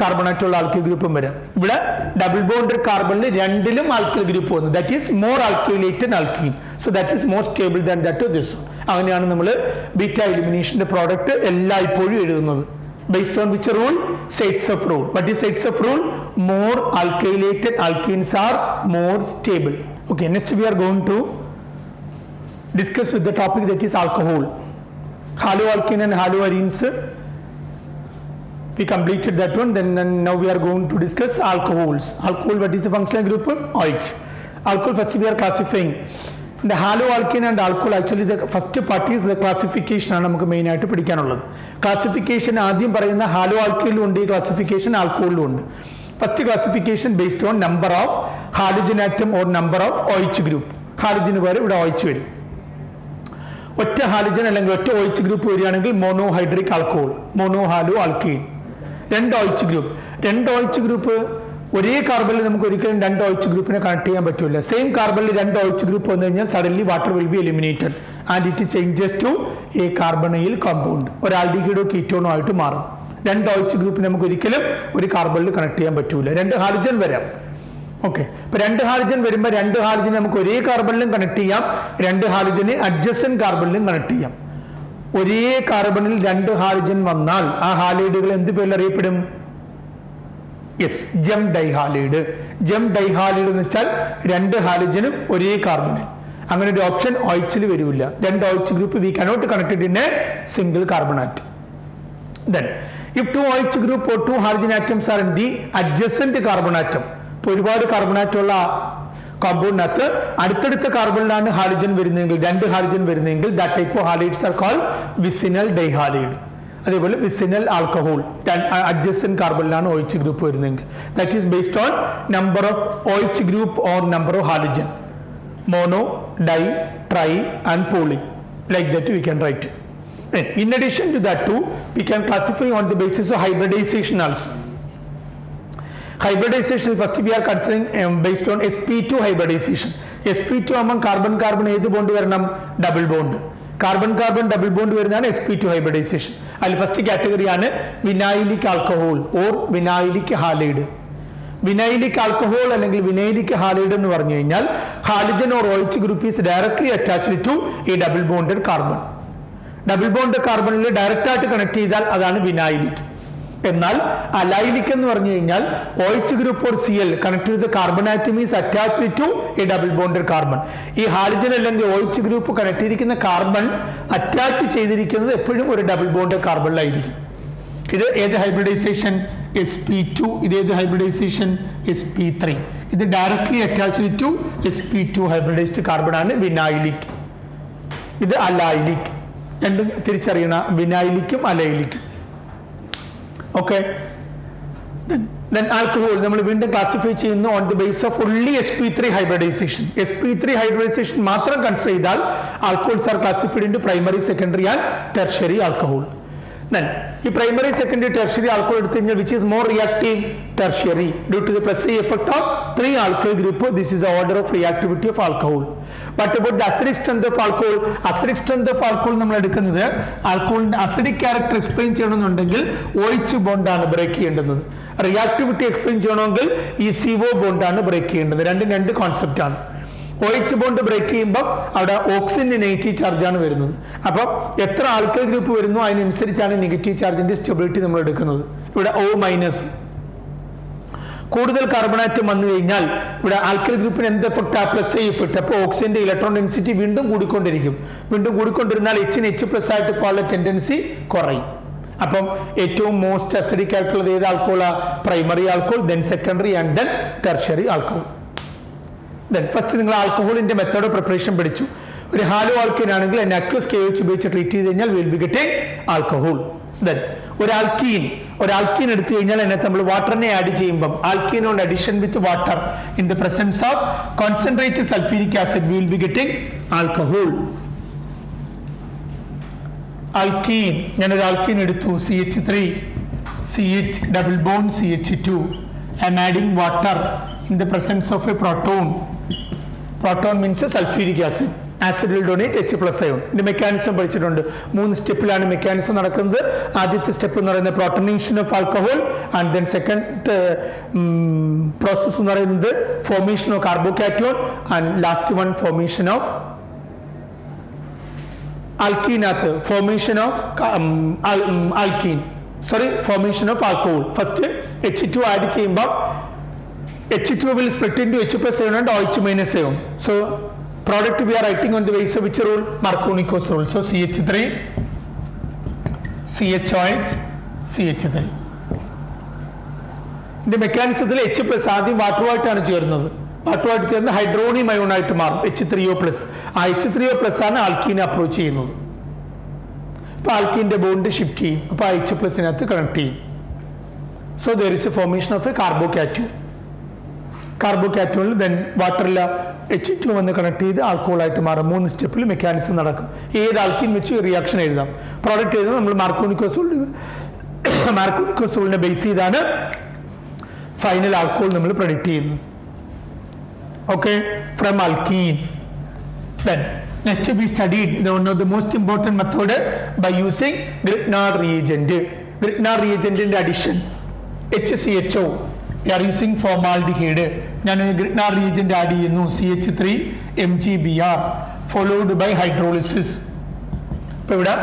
കാർബണാറ്റുള്ള ആൽക്കൈൽ ഗ്രൂപ്പും വരാം. ഇവിടെ ഡബിൾ ബോണ്ട് കാർബണിൽ രണ്ടിലും ആൽക്കൈൽ ഗ്രൂപ്പ് വന്നു. That is more alkylated alkene. So that is more stable than that of this. അങ്ങനെയാണ് നമ്മൾ ബീറ്റ എലിമിനേഷന്റെ പ്രോഡക്റ്റ് എല്ലായ്പ്പോഴും എഴുതുന്നത്. Based on which rule? Zaitsev rule. What is Zaitsev rule? More alkylated alkenes are more stable. Okay, next we are going to discuss with the topic that is alcohol. Haloalkene and haloarenes. We completed that one. Then now we are going to discuss alcohols. Alcohol, what is the functional group? OH. Alcohol, first we are classifying. The haloalkene and alcohol, actually the first part is the classification ആണ് നമുക്ക് main ആയിട്ട് പഠിക്കാനുള്ളത്. Classification ആദ്യം പറയുന്ന ഹാലോആൽക്കീനിലും ഉണ്ട്, classification ആൽക്കഹോളിലും ഉണ്ട്. First classification based on number of halogen atom or number of OH group. ഹാലോജന് പകരം ഇവിടെ OH വരും. ഒറ്റ ഹാലോജൻ അല്ലെങ്കിൽ ഒറ്റ OH ഗ്രൂപ്പ് വരികയാണെങ്കിൽ monohydric alcohol, mono haloalkane. രണ്ട് OH ഗ്രൂപ്പ്, രണ്ട് OH ഗ്രൂപ്പ് ഒരേ കാർബണിൽ നമുക്ക് ഒരിക്കലും രണ്ട് OH ഗ്രൂപ്പിനെ കണക്ട് ചെയ്യാൻ പറ്റില്ല. സെയിം കാർബണിൽ രണ്ട് OH ഗ്രൂപ്പ് വന്നു കഴിഞ്ഞാൽ suddenly water will be eliminated and it changes to a carbonyl compound. ഒരു ആൽഡിഹൈഡോ കീറ്റോണോ ആയിട്ട് മാറും. രണ്ട് OH ഗ്രൂപ്പിനെ നമുക്ക് ഒരിക്കലും ഒരു കാർബണിൽ കണക്ട് ചെയ്യാൻ പറ്റൂല. രണ്ട് ഹാലോജൻ വരാം. ഓക്കെ, ഇപ്പൊ രണ്ട് ഹാലോജൻ വരുമ്പോൾ രണ്ട് ഹാലോജനെ നമുക്ക് ഒരേ കാർബണിലും കണക്ട് ചെയ്യാം, രണ്ട് ഹാലോജനെ അഡ്ജസന്റ് കാർബണിലും കണക്ട് ചെയ്യാം. ഒരേ കാർബണിൽ രണ്ട് ഹാലോജൻ വന്നാൽ ആ ഹാലൈഡുകൾ എന്ത് പേരിൽ അറിയപ്പെടും? Yes, gem dihalide. Gem dihalide എന്ന് വെച്ചാൽ രണ്ട് ഹാലോജനും ഒരേ കാർബണിൽ. അങ്ങനെ ഒരു ഓപ്ഷൻ OH വരില്ല. രണ്ട് OH group we cannot connected in A single carbon atom. Then if two OH group or two halogen atoms are in the adjacent carbon atom, ഇപ്പോൾ ഒരുപാട് കാർബൺ ആറ്റമുള്ള കോമ്പൗണ്ടിനകത്ത് അടുത്തടുത്ത കാർബണിലാണ് ഹാലോജൻ വരുന്നതെങ്കിൽ, രണ്ട് ഹാലോജൻ വരുന്നതെങ്കിൽ that type of halides are called vicinal dihalide. അതേപോലെ vicinal alcohol, adjacent കാർബണിലാണ് OH group വരുന്നതെങ്കിൽ. That is based on number of OH group or number of halogen. Mono, di, tri and poly, like that we can write. In addition to that too, we can classify on the basis of hybridization also. Hybridization first we are considering based on sp2 hybridization. sp2 among carbon carbon ഏത് bond വരണം? Double bond. Carbon carbon double bond വരുന്നതാണ് sp2 hybridisation. അതിൽ first കാറ്റഗറിയാണ് vinylic alcohol or vinylic halide. Vinylic alcohol അല്ലെങ്കിൽ vinylic halide എന്ന് പറഞ്ഞു കഴിഞ്ഞാൽ halogen or OH group is directly attached to ഈ double bonded carbon. Double bond കാർബണിൽ direct ആയിട്ട് കണക്ട് ചെയ്താൽ അതാണ് വിനൈലിക്. എന്നാൽ അലൈലിക് എന്ന് പറഞ്ഞു കഴിഞ്ഞാൽ OH group or Cl connect ചെയ്ത് carbon atom is attached to a double bonded carbon. ഈ ഹാലജൻ അല്ലെങ്കിൽ OH ഗ്രൂപ്പ് കണക്ട് ചെയ്തിരിക്കുന്ന കാർബൺ അറ്റാച്ച് ചെയ്തിരിക്കുന്നത് എപ്പോഴും ഒരു ഡബിൾ ബോണ്ടഡ് കാർബണിലായിരിക്കും. ഇത് ഏത് ഹൈബ്രിഡൈസേഷൻ? sp2. ഇത് ഏത് ഹൈബ്രിഡൈസേഷൻ? sp3. ഇത് directly attached to sp2 hybridised carbon ആണ് വിനൈലിക്. ഇത് അലൈലിക്. രണ്ടും തിരിച്ചറിയണ, വിനൈലിക്കും അലൈലിക്കും. ഓക്കെ, then ആൽക്കഹോൾ നമ്മൾ വീണ്ടും ക്ലാസിഫൈ ചെയ്യുന്നു on the base of only sp3 hybridisation. sp3 hybridisation മാത്രം കൺസിഡർ ചെയ്താൽ alcohols are classified into primary, secondary and tertiary alcohol. Then ഈ പ്രൈമറി, സെക്കൻഡറി, ടെർഷ്യറി ആൽക്കഹോൾ എടുത്തു കഴിഞ്ഞാൽ which is more reactive? Tertiary. Due to the plus effect of 3 alcohol group. This is the order of reactivity of alcohol. But about the acidic strength of alcohol, acidic strength of alcohol നമ്മൾ എടുക്കുന്നത് ആൽക്കഹോളിന്റെ acidic character explain ചെയ്യണമെന്നുണ്ടെങ്കിൽ OH ബോണ്ടാണ് break ചെയ്യേണ്ടത്. Reactivity explain ചെയ്യണമെങ്കിൽ ഈ CO ബോണ്ടാണ് break ചെയ്യേണ്ടത്. രണ്ടും രണ്ട് concept ആണ്. OH ബോണ്ട് ബ്രേക്ക് ചെയ്യുമ്പോൾ അവിടെ ഓക്സിജന്റെ നെഗറ്റീവ് ചാർജ് ആണ് വരുന്നത്. അപ്പം എത്ര ആൽക്കൈൽ ഗ്രൂപ്പ് വരുന്നു അതിനനുസരിച്ചാണ് നെഗറ്റീവ് ചാർജിന്റെ സ്റ്റെബിലിറ്റി നമ്മൾ എടുക്കുന്നത്. ഇവിടെ O-, കൂടുതൽ കാർബൺ ആറ്റം വന്നു കഴിഞ്ഞാൽ ഇവിടെ ആൽക്കൈൽ ഗ്രൂപ്പിന് എന്ത് എഫക്ട്? Plus effect. അപ്പോൾ ഓക്സിജന്റെ ഇലക്ട്രോൺ ഡെൻസിറ്റി വീണ്ടും കൂടിക്കൊണ്ടിരിക്കും. വീണ്ടും കൂടിക്കൊണ്ടിരുന്നാൽ H++ ആയിട്ട് പോകാനുള്ള ടെൻഡൻസി കുറയും. അപ്പം ഏറ്റവും മോസ്റ്റ് അസിഡിക് ആയിട്ടുള്ളത് ഏത് ആൽക്കഹോളാ? Primary alcohol, then secondary and then tertiary alcohol. Then first നിങ്ങൾ ആൽക്കഹോളിന്റെ മെത്തേഡ് ഓഫ് പ്രിപ്പറേഷൻ പഠിച്ചു. ഒരു ഹാലോ ആൽക്കീൻ ആണെങ്കിൽ അക്വസ് KOH ഉപയോഗിച്ച് ട്രീറ്റ് ചെയ്ത് കഴിഞ്ഞാൽ will be getting alcohol. Then ഒരു ആൽക്കീൻ എടുത്തു കഴിഞ്ഞാൽ അതിനകത്ത് നമ്മൾ വാട്ടറിനെ ആഡ് ചെയ്യുമ്പോൾ alkene on addition with water in the presence of concentrated sulphuric acid will be getting alcohol. Alkene, ഞാനൊരു ആൽക്കീൻ എടുത്തു, CH3, CH double bond CH2. I am adding water in the presence of a proton. Proton means a sulfuric acid. Acid will donate H+ ion. ഇതിന്റെ mechanism പഠിച്ചിട്ടുണ്ട്. 3 സ്റ്റെപ്പിലാണ് mechanism നടക്കുന്നത്. ആദ്യത്തെ step എന്ന് പറയുന്നത് protonation of alcohol, and then second process എന്ന് പറയുന്നത് formation of carbocation, and last one formation of ആൽക്കീനകത്ത് formation of formation of alcohol. First H2 add ചെയ്യുമ്പോൾ H2 will split into H+ ion and OH- ion. So product we are writing on the basis of which rule? Markovnikov's rule. So CH3, CHOH, CH3. ഇതിന്റെ മെക്കാനിസത്തിൽ H+ ആദ്യം വാട്ടറുമായിട്ടാണ് ചേർന്നത്. വാട്ടറുമായിട്ട് ചേർന്ന് hydronium ion ആയിട്ട് മാറും H3O+. ആ H3O+ ആണ് ആൽക്കീനെ approach ചെയ്യുന്നത്. അപ്പൊ ആൽക്കീന്റെ ബോണ്ട് ഷിഫ്റ്റ് ചെയ്യും. അപ്പൊ ആ H+നകത്ത് കണക്ട് ചെയ്യും. So there is a formation of a carbocation. കാർബോകാറ്റോണിൽ ദെൻ വാട്ടറിൽ H2 വന്ന് കണക്ട് ചെയ്ത് ആൽക്കഹോൾ ആയിട്ട് മാറും. 3 സ്റ്റെപ്പിൽ മെക്കാനിസം നടക്കും. ഏത് ആൽക്കീൻ വെച്ച് റിയാക്ഷൻ എഴുതാം. പ്രോഡക്റ്റ് എഴുതാം. നമ്മൾ മാർക്കോനിക്കോസ് റൂളിനെ ബേസ് ചെയ്താണ് ഫൈനൽ ആൽക്കഹോൾ നമ്മൾ പ്രൊഡിക്റ്റ് ചെയ്യുന്നത്. Okay, from alkene. Then next we studied one of the most important method by using Grignard reagent. Grignard reagent in addition HCHO. We are using formaldehyde. ഞാൻ Grignard reagent add ചെയ്യുന്നു. CH3 MgBr followed by hydrolysis. ഇപ്പൊ ഇവിടെ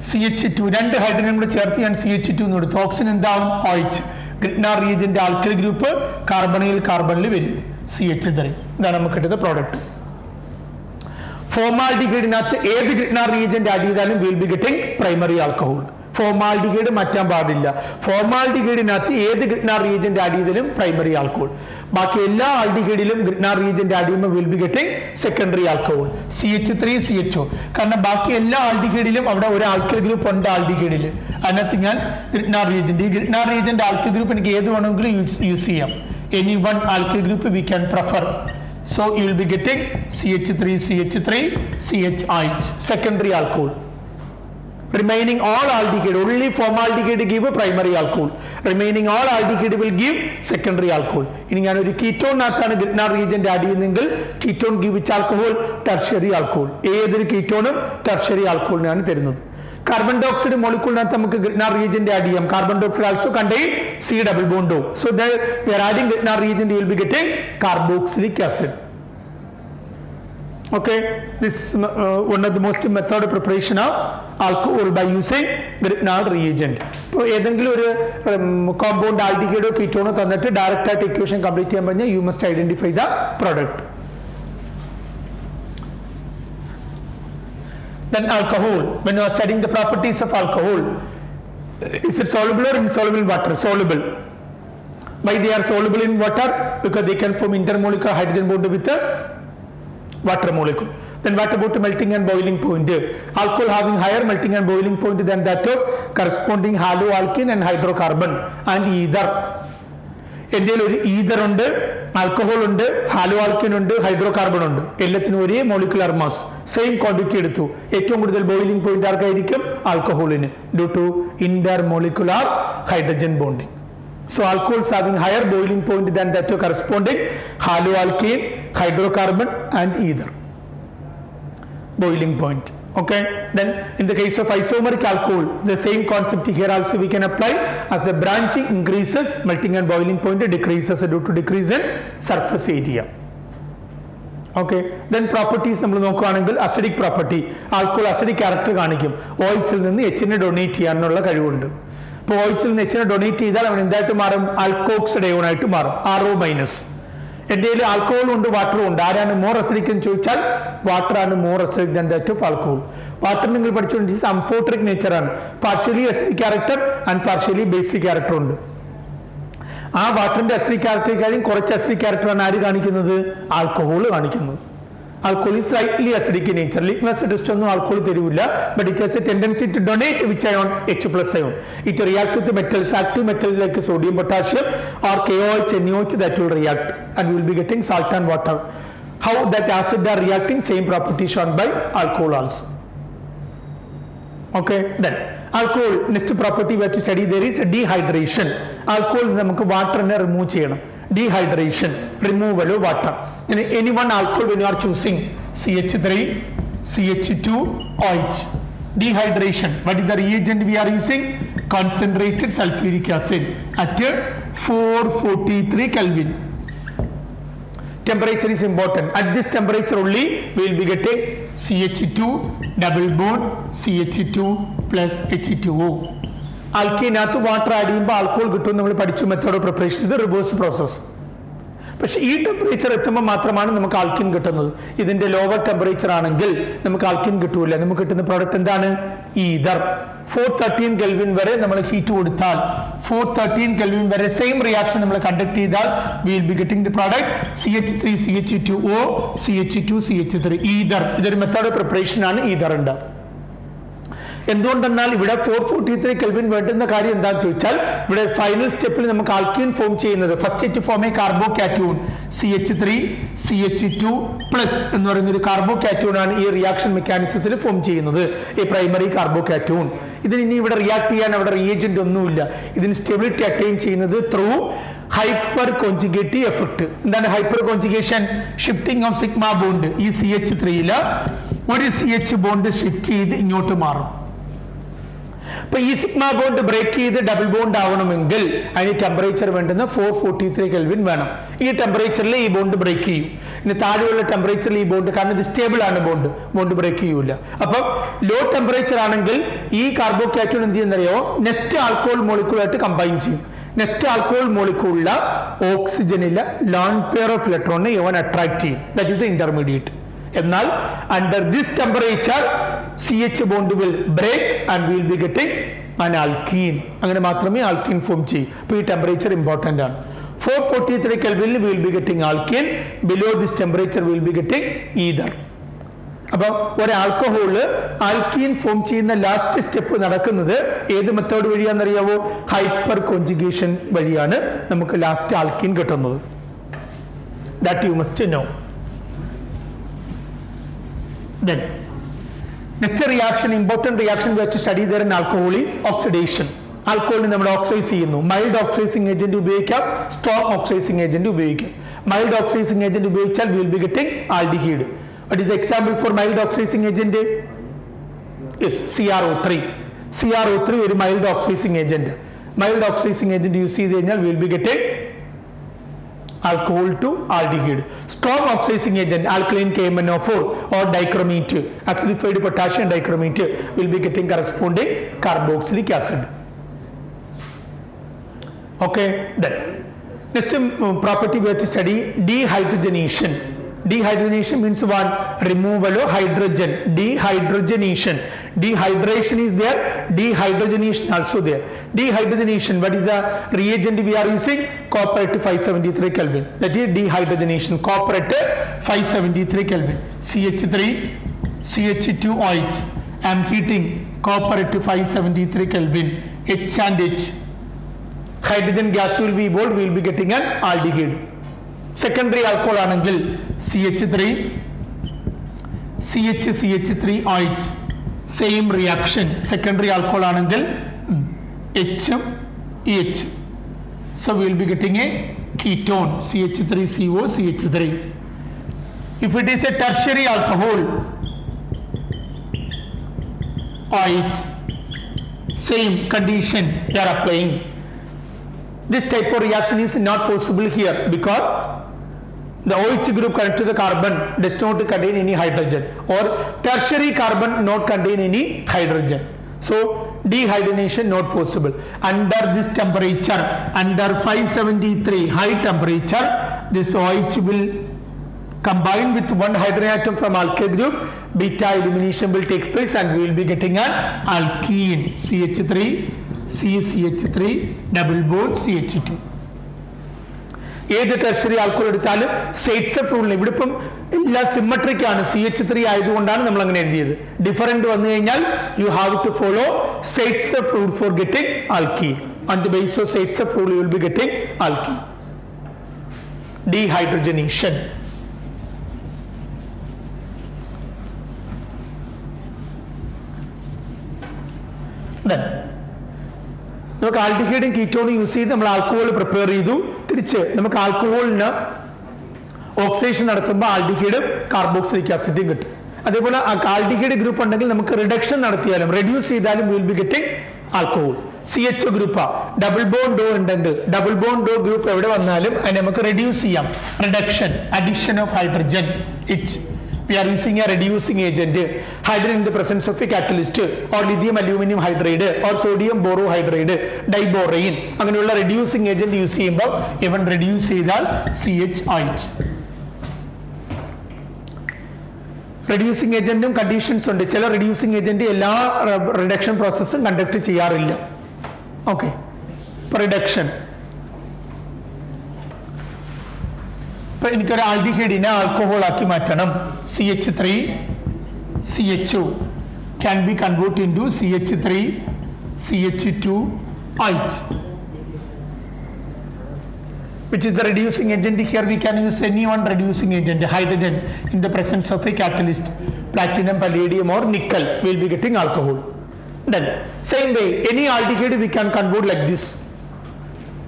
CH2 രണ്ട് hydrogen കൂടെ ചേർത്ത് ഞാൻ CH2 എന്ന് എടുത്തു. ഓക്സിജൻ എന്താവും? OH. Grignard reagent alkyl group കാർബണിൽ വരും CH3. ഇതാണ് നമുക്ക് കിട്ടുന്ന പ്രോഡക്റ്റ്. ഫോർമാൽഡിഹൈഡിനകത്ത് ഏത് Grignard reagent ആഡ് ചെയ്താലും will be getting primary alcohol. Formaldehyde മാറ്റാൻ പാടില്ല. ഫോർമാൽഡിഹൈഡിനകത്ത് ഏത് Grignard reagent ആഡ് ചെയ്താലും പ്രൈമറി ആൽക്കഹോൾ. ബാക്കി എല്ലാ ആൽഡിഹൈഡിലും Grignard reagent ആഡ് ചെയ്യുമ്പോൾ will be getting secondary alcohol CH3 CHO. കാരണം ബാക്കി എല്ലാ ആൽഡിഹൈഡിലും അവിടെ ഒരു ആൽക്കൈൽ ഗ്രൂപ്പ് ഉണ്ട് ആൽഡിഹൈഡിൽ. അതിനകത്ത് ഞാൻ Grignard reagent, ഈ Grignard reagent ആൽക്കൈൽ ഗ്രൂപ്പ് എനിക്ക് ഏത് വേണമെങ്കിലും യൂസ് ചെയ്യാം. Any one alkyl group we can prefer. So you will be getting CH3 CH3 CHOH secondary alcohol. Remaining all aldehyde, only formaldehyde give a primary alcohol. Remaining all aldehyde will give secondary alcohol. ഇനി ഞാൻ ഒരു ketone നാത്താണ് Grignard reagent add ചെയ്യുന്നെങ്കിൽ ketone give which alcohol? Tertiary alcohol. ഏതൊരു ketoneും tertiary alcoholനെയാണ് തരുന്നത്. Carbon dioxide molecule നമുക്ക് Grignard reagent add ചെയ്യാം. Carbon dioxide also contain C double bond O. So there we are adding Grignard reagent, you will be getting carboxylic acid. Okay, this is one of the most method of preparation of alcohol by using Grignard reagent. So ഏതെങ്കിലും ഒരു compound aldehyde ketone തന്നിട്ട് direct ആയിട്ട് equation complete ചെയ്യാൻ പറഞ്ഞാൽ you must identify the product. Then alcohol, when you are studying the properties of alcohol, is it soluble or insoluble in water? Soluble. Why they are soluble in water? Because they can form intermolecular hydrogen bond with the water molecule. Then what about melting and boiling point? Alcohol having higher melting and boiling point than that of corresponding haloalkane and hydrocarbon and ether. എൻ്റെ ഒരു ether ഉണ്ട്, alcohol ഉണ്ട്, hello ആൽക്കൻ ഉണ്ട്, hydrocarbon ഉണ്ട്. എല്ലാത്തിനും ഒരേ molecular mass, same quantity എടുത്തു. ഏറ്റവും കൂടുതൽ ബോയിലിംഗ് പോയിന്റ് ആർക്കായിരിക്കും? ആൽക്കഹോളിന്, due to inter molecular hydrogen bonding. So alcohols having higher boiling point than that of corresponding haloalkane, hydrocarbon and ether. Boiling point. Okay, then in the case of isomeric alcohol, the same concept here also we can apply. As the branching increases, melting and boiling point decreases due to decrease in surface area. Okay, then properties നമ്മൾ നോക്കുകയാണെങ്കിൽ acidic property, alcohol acidic character കാണിക്കും. OH ൽ നിന്ന് H നെ donate ചെയ്യാനുള്ള കഴിവുണ്ട്. ഇപ്പോൾ OH ൽ നിന്ന് H നെ ഡൊണേറ്റ് ചെയ്താൽ അവൻ എന്തായിട്ട് മാറും? ആൽക്കോക്സിഡ് അയോൺ ആയിട്ട് മാറും, RO മൈനസ്. എൻ്റെ കയ്യിൽ ആൽക്കഹോളും ഉണ്ട് വാട്ടറും ഉണ്ട്, ആരാണ് മോർ അസിഡിക് എന്ന് ചോദിച്ചാൽ വാട്ടർ ആണ് more acidic than that of alcohol. Water നിങ്ങൾ പഠിച്ചുകൊണ്ടിരിക്കുന്നത് അംഫോട്രിക് നേച്ചറാണ്, partially acidic character and partially basic character ഉണ്ട്. ആ വാട്ടറിന്റെ അസിഡിക് ക്യാരക്ടറേക്കാളും കുറച്ച് അസിഡിക് ക്യാരക്ടറാണ് ആര് കാണിക്കുന്നത്? ആൽക്കഹോൾ കാണിക്കുന്നത്. Alcohol is slightly acidic in nature. Litmus test ഒന്നും alcohol തരൂല്ല, but it has a tendency to donate which ion? H plus ion. It react with the metals, active metals like sodium, potassium or KOH, NaOH, that will react and we will be getting salt and water. How that acid are reacting? Same property shown by alcohol also. Okay, then alcohol next property we have to study, there is a dehydration. Alcohol നമുക്ക് വാട്ടറിനെ remove ചെയ്യണം. Dehydration, removal of water. In any one alcohol when you are choosing CH3, CH2, OH. Dehydration, what is the reagent we are using? Concentrated sulfuric acid at 443 Kelvin. Temperature is important. At this temperature only we will be getting CH2 double bond CH2 plus H2O. ആൽക്കീനകത്ത് water add ചെയ്യുമ്പോൾ alcohol കിട്ടും. നമ്മൾ പഠിച്ചു method of preparation, ഇത് reverse process. പക്ഷേ ഈ temperature എത്തുമ്പോൾ മാത്രമാണ് നമുക്ക് ആൽക്കിൻ കിട്ടുന്നത്. ഇതിന്റെ ലോവർ ടെമ്പറേച്ചർ ആണെങ്കിൽ നമുക്ക് ആൽക്കിൻ കിട്ടൂല. നമുക്ക് കിട്ടുന്ന പ്രോഡക്റ്റ് എന്താണ്? ഈതർ. 413 കെൽവിൻ വരെ നമ്മൾ ഹീറ്റ് കൊടുത്താൽ, 413 കെൽവിൻ വരെ സെയിം റിയാക്ഷൻ നമ്മൾ കണ്ടക്ട് ചെയ്താൽ we will be getting the product CH3 CH2O CH2 CH3 ether. ഇതൊരു മെത്തേഡ് ഓഫ് പ്രിപ്പറേഷൻ ആണ്, ഈതർ ഉണ്ട്. എന്തുകൊണ്ടെന്നാൽ ഇവിടെ 443 കെൽവിൻ വേണ്ടുന്ന കാര്യം എന്താണെന്ന് ചോദിച്ചാൽ, ഇവിടെ ഫൈനൽ സ്റ്റെപ്പിൽ നമുക്ക് ആൽക്കീൻ ഫോം ചെയ്യുന്നത് first to form a carbocation CH3 CH2 plus എന്ന് പറയുന്ന ഒരു കാർബോ കാറ്റൂൺ ആണ് ഈ റിയാക്ഷൻ മെക്കാനിസത്തിൽ ഫോം ചെയ്യുന്നത്, ഈ പ്രൈമറി കാർബോ കാറ്റൂൺ. ഇതിന് ഇനി ഇവിടെ റിയാക്ട് ചെയ്യാൻ അവിടെ റിയേജന്റ് ഒന്നുമില്ല. ഇതിന് സ്റ്റെബിലിറ്റി അറ്റൈൻ ചെയ്യുന്നത് ത്രൂ ഹൈപ്പർ കോൺജുഗേറ്റീവ് എഫക്ട്. എന്താണ് hyper conjugation? Shifting of sigma bond. ഈ CH3 ഒരു CH ബോണ്ട് ഷിഫ്റ്റ് ചെയ്ത് ഇങ്ങോട്ട് മാറും. അപ്പൊ ഈ സിഗ്മ ബോണ്ട് ബ്രേക്ക് ചെയ്ത് ഡബിൾ ബോണ്ട് ആവണമെങ്കിൽ അതിന് ടെമ്പറേച്ചർ വേണ്ടുന്ന 443 കെൽവിൻ വേണം. ഈ ടെമ്പറേച്ചറിൽ ഈ ബോണ്ട് ബ്രേക്ക് ചെയ്യും. ഇനി താഴെയുള്ള ടെമ്പറേച്ചറിൽ ഈ ബോണ്ട്, കാരണം ഇത് സ്റ്റേബിൾ ആണ്, ബോണ്ട് ബ്രേക്ക് ചെയ്യൂല. അപ്പം ലോ ടെമ്പറേച്ചർ ആണെങ്കിൽ ഈ കാർബോ കാറ്റൂൺ എന്ത് ചെയ്യുന്നറിയോ? നെക്സ്റ്റ് ആൽക്കഹോൾ മോളിക്യൂളായിട്ട് കമ്പൈൻ ചെയ്യും. നെക്സ്റ്റ് ആൽക്കഹോൾ മോളിക്യൂളിലെ ഓക്സിജനിലെ ലോൺ പെയർ ഓഫ് ഇലക്ട്രോണിനെ ഇവൻ അട്രാക്ട് ചെയ്യും. That is the intermediate. എന്നാൽ under this temperature CH bond will break and we will be getting an alkene. അങ്ങനെ മാത്രമേ ആൽക്കീൻ ഫോം ചെയ്യൂ. അപ്പോൾ ഈ ടെമ്പറേച്ചർ ഇമ്പോർട്ടൻ്റ് ആണ്. 443 കെൽവിനിൽ we will be getting alkene. Below this temperature we will be getting ether. അപ്പോൾ ഒരു alcohol alkene form ചെയ്യുന്ന last step നടക്കുന്നത് ഏത് മെത്തേഡ് വഴിയാണെന്നറിയാവോ? ഹൈപ്പർ കോൺജുഗേഷൻ വഴിയാണ് നമുക്ക് ലാസ്റ്റ് ആൽക്കീൻ കിട്ടുന്നത്. That you must know. Then Next reaction, important reaction we have to study there in alcohol is oxidation. Alcohol നമ്മൾ ഓക്സൈസ് ചെയ്യുന്നു. മൈൽഡ് ഓക്സൈസിങ് ഏജന്റ് ഉപയോഗിക്കാം, strong ഓക്സൈസിങ് agent ഉപയോഗിക്കാം. മൈൽഡ് ഓക്സൈസിങ് ഏജന്റ് ഉപയോഗിച്ചാൽ we will be getting aldehyde. What is the example for mild oxidizing agent? Yes, CrO3. CrO3 ഒരു mild oxidizing agent. Mild oxidizing agent use ചെയ്ത് കഴിഞ്ഞാൽ we will be getting alcohol to aldehyde. Strong oxidizing agent, alkaline KMnO4 or dichromate, acidified potassium dichromate, will be getting corresponding carboxylic acid. Okay, then next property we have to study dehydrogenation. Dehydrogenation means one, removal of hydrogen. Dehydrogenation, dehydration is there, dehydrogenation also there. Dehydrogenation, what is the reagent we are using? Copper at 573 Kelvin. That is dehydrogenation. Copper at 573 Kelvin. CH3 CH2OH. I am heating copper at 573 Kelvin. H and H. Hydrogen gas will be evolved. We will be getting an aldehyde. Secondary alcohol ആണെങ്കിൽ CH3 CH3OH, same reaction. Secondary alcohol ആണെങ്കിൽ H EH, so we will be getting a ketone CH3CO CH3. If it is a tertiary alcohol, OH, same condition they are applying. This type of reaction is not possible here because the OH group connected to the carbon does not contain any hydrogen, or tertiary carbon not contain any hydrogen. So dehydrogenation not possible. Under this temperature, under 573 high temperature, this OH will combine with one hydrogen atom from alkyl group, beta elimination will take place and we will be getting an alkene CH3 CH3 double bond CH2. ഏത് tertiary alcohol എടുത്താലും സൈറ്റ്സെഫ് റൂളിന് ഇവിടെ ഇപ്പം എല്ലാം symmetric ആണ്, CH3 ആയതുകൊണ്ടാണ് നമ്മൾ അങ്ങനെ എഴുതിയത്. ഡിഫറൻറ്റ് വന്നു കഴിഞ്ഞാൽ you have to follow Saytzeff rule for getting alkene. On the base of Saytzeff rule you will be getting alkene. Dehydrogenation. നമുക്ക് ആൽഡിഹൈഡും കീറ്റോണും യൂസ് ചെയ്ത് നമ്മൾ ആൽക്കഹോൾ പ്രിപ്പയർ ചെയ്തു. തിരിച്ച് നമുക്ക് ആൽക്കഹോളിന് ഓക്സിഡേഷൻ നടത്തുമ്പോൾ ആൽഡിഹൈഡും കാർബോക്സിലിക് ആസിഡും കിട്ടും. അതേപോലെ ആൽഡിഹൈഡ് ഗ്രൂപ്പ് ഉണ്ടെങ്കിൽ നമുക്ക് റിഡക്ഷൻ നടത്തിയാലും റെഡ്യൂസ് ചെയ്താലും will be getting alcohol. CH ഗ്രൂപ്പാ, ഡബിൾ ബോണ്ട് ഡോ ഉണ്ടെങ്കിൽ ഡബിൾ ബോണ്ട് ഡോ ഗ്രൂപ്പ് എവിടെ വന്നാലും അതിനെ നമുക്ക് റെഡ്യൂസ് ചെയ്യാം. റിഡക്ഷൻ, അഡിഷൻ ഓഫ് ഹൈഡ്രജൻ, ഇച്ച്. We are using a reducing agent, hydrogen in the presence of a catalyst, or lithium aluminum hydride, or sodium borohydride, diborane. അങ്ങനെയുള്ള reducing agent use ചെയ്യുമ്പോൾ ഇവൻ reduce ചെയ്താൽ CHOH. റെഡ്യൂസിങ് ഏജന്റും കണ്ടീഷൻസ് ഉണ്ട്. ചില reducing agent എല്ലാ reduction പ്രോസസ്സും conduct ചെയ്യാറില്ല. Okay, reduction എനിക്കൊരു ആൽഡിഹൈഡിനെ alcohol ആക്കി മാറ്റണം. CH3 CHO can be converted into CH3 CH2OH, which is the reducing agent. Here we can use any one reducing agent, hydrogen in the presence of a catalyst, platinum, palladium or nickel, we will be getting alcohol. Then same way any aldehyde we can convert like this.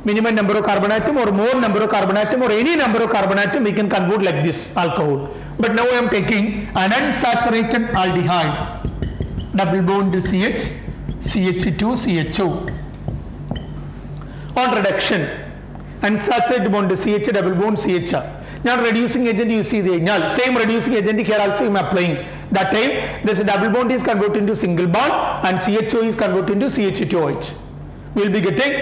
Minimum number of carbon atom or more number of carbon atom or any number of carbon atom we can convert like this alcohol. But now I am taking an unsaturated aldehyde, double bond CH CH2 CHO. On reduction, unsaturated bond CH double bond CH. Now reducing agent you see the same reducing agent here also I am applying. That time this double bond is converted into single bond and CHO is converted into CH2OH. We will be getting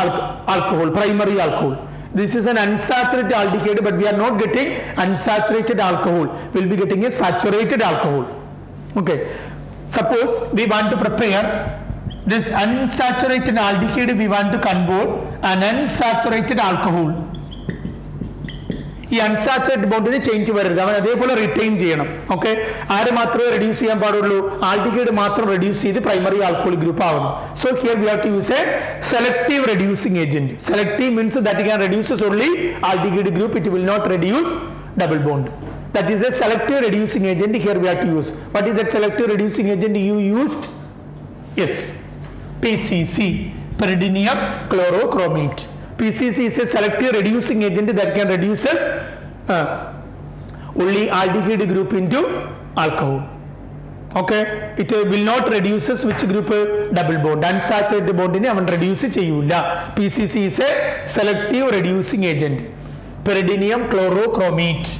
alcohol, primary alcohol. This is an unsaturated aldehyde, but we are not getting unsaturated alcohol. We will be getting a saturated alcohol. Okay. Suppose we want to prepare this unsaturated aldehyde, we want to convert an unsaturated alcohol. ഈ unsaturated ബോണ്ടിന് change വരരുത്, അവൻ അതേപോലെ retain ചെയ്യണം. Okay, ആര് മാത്രമേ reduce ചെയ്യാൻ പാടുള്ളൂ? Aldehyde മാത്രം റെഡ്യൂസ് ചെയ്ത് പ്രൈമറി ആൽക്കഹോൾ ഗ്രൂപ്പ് ആവണം. So here we have to use a selective reducing agent. Selective means that can reduces only aldehyde group, it will not reduce double bond. That is a selective reducing agent here we have to use. What is that selective reducing agent you used? Yes, PCC, pyridinium chlorochromate. PCC is a selective reducing agent that can reduces only aldehyde group into alcohol. Okay, it will not reduces which group? Double bond. Unsaturated bond ne avan reduce cheyyilla. PCC is a selective reducing agent. Pyridinium chlorochromate.